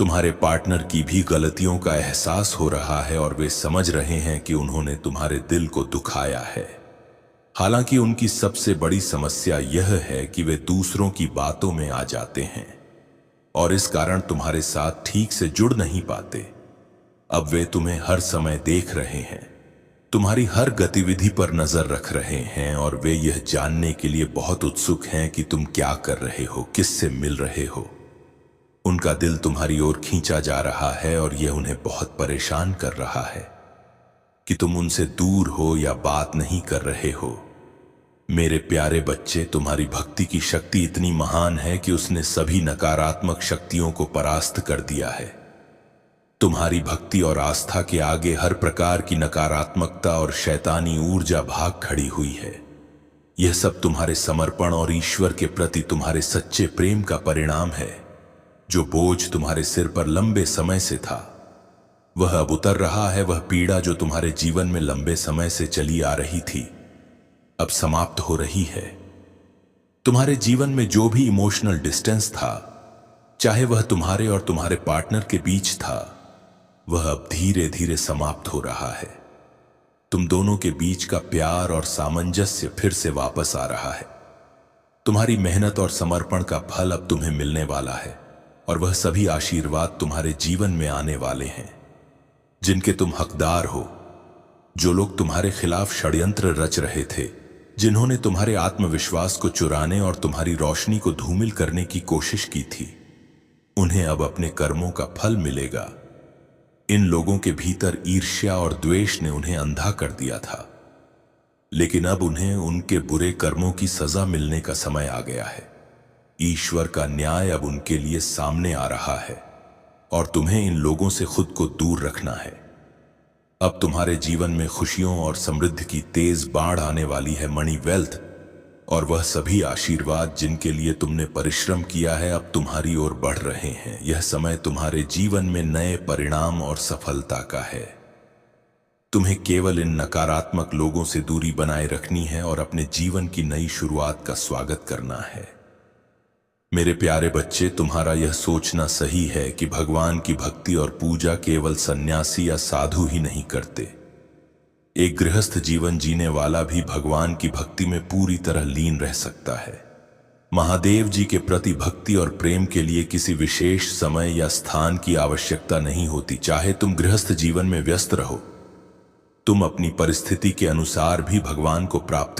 तुम्हारे पार्टनर की भी गलतियों का एहसास हो रहा है और वे समझ रहे हैं कि उन्होंने तुम्हारे दिल को दुखाया है। हालांकि उनकी सबसे बड़ी समस्या यह है कि वे दूसरों की बातों में आ जाते हैं और इस कारण तुम्हारे साथ ठीक से जुड़ नहीं पाते। अब वे तुम्हें हर समय देख रहे हैं, तुम्हारी हर गतिविधि पर नजर रख रहे हैं और वे यह जानने के लिए बहुत उत्सुक हैं कि तुम क्या कर रहे हो, किससे मिल रहे हो। उनका दिल तुम्हारी ओर खींचा जा रहा है और यह उन्हें बहुत परेशान कर रहा है कि तुम उनसे दूर हो या बात नहीं कर रहे हो। मेरे प्यारे बच्चे, तुम्हारी भक्ति की शक्ति इतनी महान है कि उसने सभी नकारात्मक शक्तियों को परास्त कर दिया है। तुम्हारी भक्ति और आस्था के आगे हर प्रकार की नकारात्मकता और शैतानी ऊर्जा भाग खड़ी हुई है। यह सब तुम्हारे समर्पण और ईश्वर के प्रति तुम्हारे सच्चे प्रेम का परिणाम है। जो बोझ तुम्हारे सिर पर लंबे समय से था वह अब उतर रहा है। वह पीड़ा जो तुम्हारे जीवन में लंबे समय से चली आ रही थी अब समाप्त हो रही है। तुम्हारे जीवन में जो भी इमोशनल डिस्टेंस था, चाहे वह तुम्हारे और तुम्हारे पार्टनर के बीच था, वह अब धीरे धीरे समाप्त हो रहा है। तुम दोनों के बीच का प्यार और सामंजस्य फिर से वापस आ रहा है। तुम्हारी मेहनत और समर्पण का फल अब तुम्हें मिलने वाला है और वह सभी आशीर्वाद तुम्हारे जीवन में आने वाले हैं जिनके तुम हकदार हो। जो लोग तुम्हारे खिलाफ षड्यंत्र रच रहे थे, जिन्होंने तुम्हारे आत्मविश्वास को चुराने और तुम्हारी रोशनी को धूमिल करने की कोशिश की थी, उन्हें अब अपने कर्मों का फल मिलेगा। इन लोगों के भीतर ईर्ष्या और द्वेष ने उन्हें अंधा कर दिया था, लेकिन अब उन्हें उनके बुरे कर्मों की सजा मिलने का समय आ गया है। ईश्वर का न्याय अब उनके लिए सामने आ रहा है और तुम्हें इन लोगों से खुद को दूर रखना है। अब तुम्हारे जीवन में खुशियों और समृद्धि की तेज बाढ़ आने वाली है। मनी वेल्थ और वह सभी आशीर्वाद जिनके लिए तुमने परिश्रम किया है अब तुम्हारी ओर बढ़ रहे हैं। यह समय तुम्हारे जीवन में नए परिणाम और सफलता का है। तुम्हें केवल इन नकारात्मक लोगों से दूरी बनाए रखनी है और अपने जीवन की नई शुरुआत का स्वागत करना है। मेरे प्यारे बच्चे, तुम्हारा यह सोचना सही है कि भगवान की भक्ति और पूजा केवल सन्यासी या साधु ही नहीं करते। एक गृहस्थ जीवन जीने वाला भी भगवान की भक्ति में पूरी तरह लीन रह सकता है। महादेव जी के प्रति भक्ति और प्रेम के लिए किसी विशेष समय या स्थान की आवश्यकता नहीं होती। चाहे तुम गृहस्थ जीवन में व्यस्त रहो, तुम अपनी परिस्थिति के अनुसार भी भगवान को प्राप्त